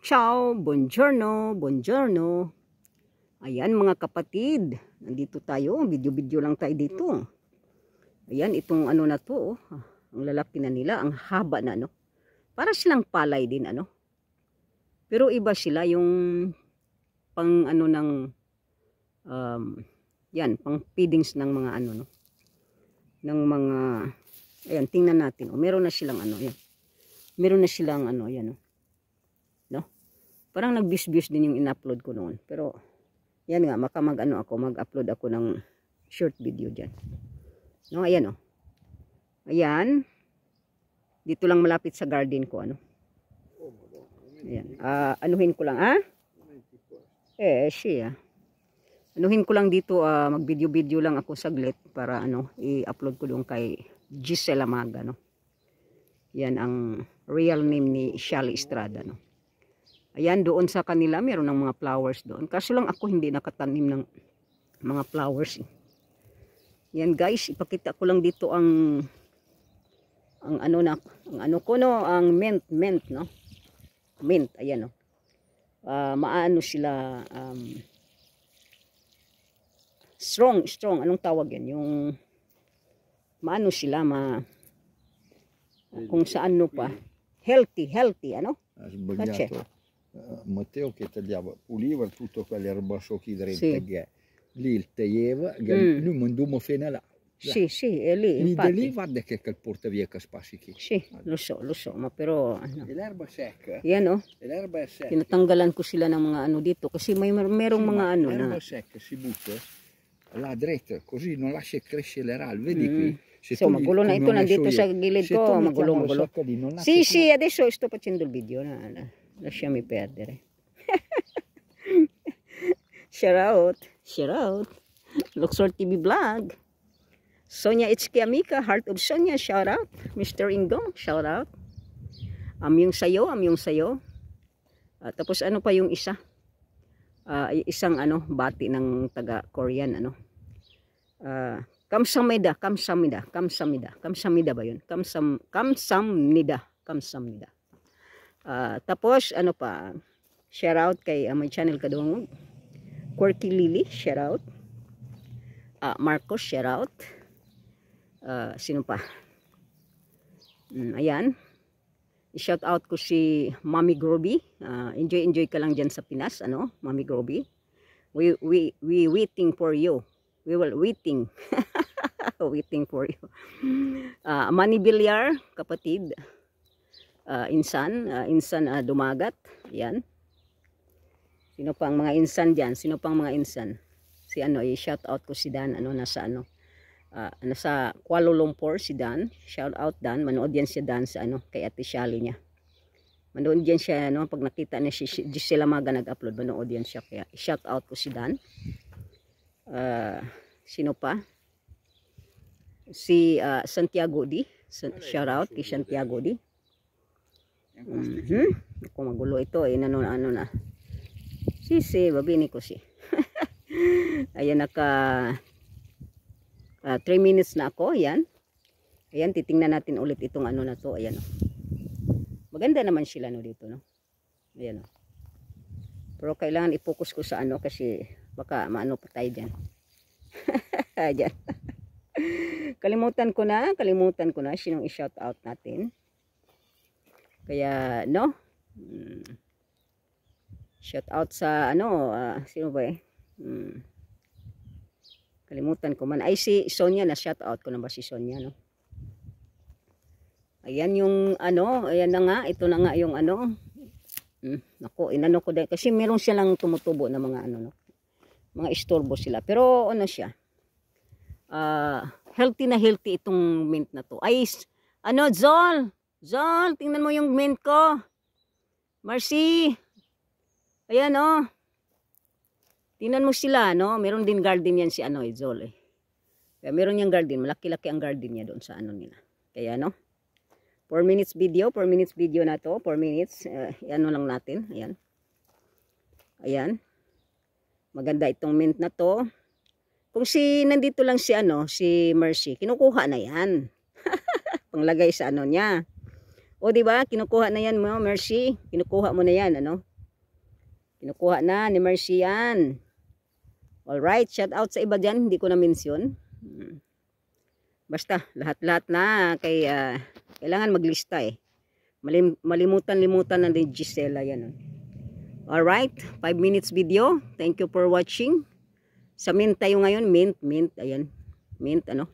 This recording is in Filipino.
Ciao, buongiorno, buongiorno. Ayan mga kapatid, nandito tayo, video-video lang tayo dito. Ayan, itong ano na to, ang lalaki na nila, ang haba na ano. Para silang palay din ano. Pero iba sila yung pang ano ng, yan, pang feedings ng mga ano no. Ng mga, ayan, tingnan natin. Meron na silang ano, yan. Meron na silang ano, yan. No? Parang nag-views din yung in-upload ko noon. Pero, yan nga, mag-upload ako ng short video dyan. No, ayan o. Ayan. Dito lang malapit sa garden ko, ano. Ayan. Anuhin ko lang, siya. Anuhin ko lang dito, mag-video-video lang ako saglit para, ano, i-upload ko doon kay Gisela Maga, no. Yan ang real name ni Shelly Estrada, no. Ayan, doon sa kanila, meron ng mga flowers doon. Kaso lang ako hindi nakatanim ng mga flowers. Yan guys, ipakita ko lang dito ang mint, no? Mint, ayan, no? Maano sila, strong, anong tawag yan? Yung, maano sila, kung saan no pa, healthy, ano? Sbagliato. Matteo che tagliava, puliva tutto quell'erba sciocchi Sì. lì il taglieva, noi mandiamo fino là. Sì, è lì, Lì da lì infatti. guarda che porta via che spassi. Sì, lo so, ma però, ano, E l'erba secca, yan oh, e l'erba è secca. tinatanggalan ko sila ng mga ano dito, kasi merong mga ano na, L'erba secca si butta là dritta, così non lascia crescere le rale, vedi qui. Se so magulo na ito, nandito sa gilid ko, magulo. Sì, adesso sto facendo il video, lasciami perdere. Shout out, Luxor TV Vlog. Sonia Ichki Amica, Heart of Sonia, shout out. Mr. Ingong, shout out. Yung sayo. Tapos ano pa yung isa? Isang ano, bati ng taga Korean, ano. Kamsamnida ba yun? Kamsamnida. Tapos ano pa, shout out kay may channel kadungog, Quirky Lily, shout out. Marcos, shout out. Sino pa? Ayan, i-shout out ko si Mami Groby. Enjoy ka lang dyan sa Pinas, ano, Mami Groby. We waiting for you. We will waiting. Waiting for you. Manny Villar, kapatid. Insan Dumagat. Yan. Sino pang mga insan dyan? Si ano, i-shout out ko si Dan, ano, nasa Kuala Lumpur si Dan. Shout out Dan. Manood yan si Dan sa ano, kay Ate Shelly niya. Manood yan siya, no, pag nakita na si Gisela Maga nag-upload, manood yan siya. Kaya shout out ko si Dan. Sino pa? Si Santiago D. Shout out kay Santiago D. Ako magulo ito, ano na. Babini ko si. Ayan, naka 3 minutes na ako, yan. Ayan, titingnan natin ulit itong ano na to, ayan. Maganda naman sila no dito, no. Ayan, pero kailangan i-focus ko sa ano kasi baka maano pa tayo dyan. Ayan. Kalimutan ko na sinong i-shout out natin. Kaya no, shout out sa ano, sino ba kalimutan ko man. Ay, si Sonia, na shout out ko na ba si Sonia, no? Ayan yung ano, ayan na nga, ito na nga yung ano. Naku, inano ko din kasi meron silang tumutubo na mga ano, no? Mga istorbo sila. Pero ano siya? Healthy na healthy itong mint na to. Ay, ano, Zol, tingnan mo yung mint ko. Marcy. Ayan, oh. Tingnan mo sila, no? Meron din garden yan si ano, Zol, eh. Kaya meron yung garden, malaki-laki ang garden niya doon sa ano nila. Kaya, no? 4 minutes video na to, 4 minutes. Ano lang natin, ayan. Ayan. Maganda itong mint na to. Kung nandito lang si ano, si Mercy, kinukuha na yan. Panglagay sa ano niya. O di ba? Kinukuha na yan mo, Mercy. Kinukuha mo na yan, ano? Kinukuha na ni Mercy yan. Alright, shout out sa iba dyan. Hindi ko na mention. Basta, lahat-lahat na. Kailangan maglista eh. Malimutan-limutan na din Gisela yan. Alright, 5 minutes video. Thank you for watching. Sa mint tayo ngayon. Mint. Ayan. Mint, ano.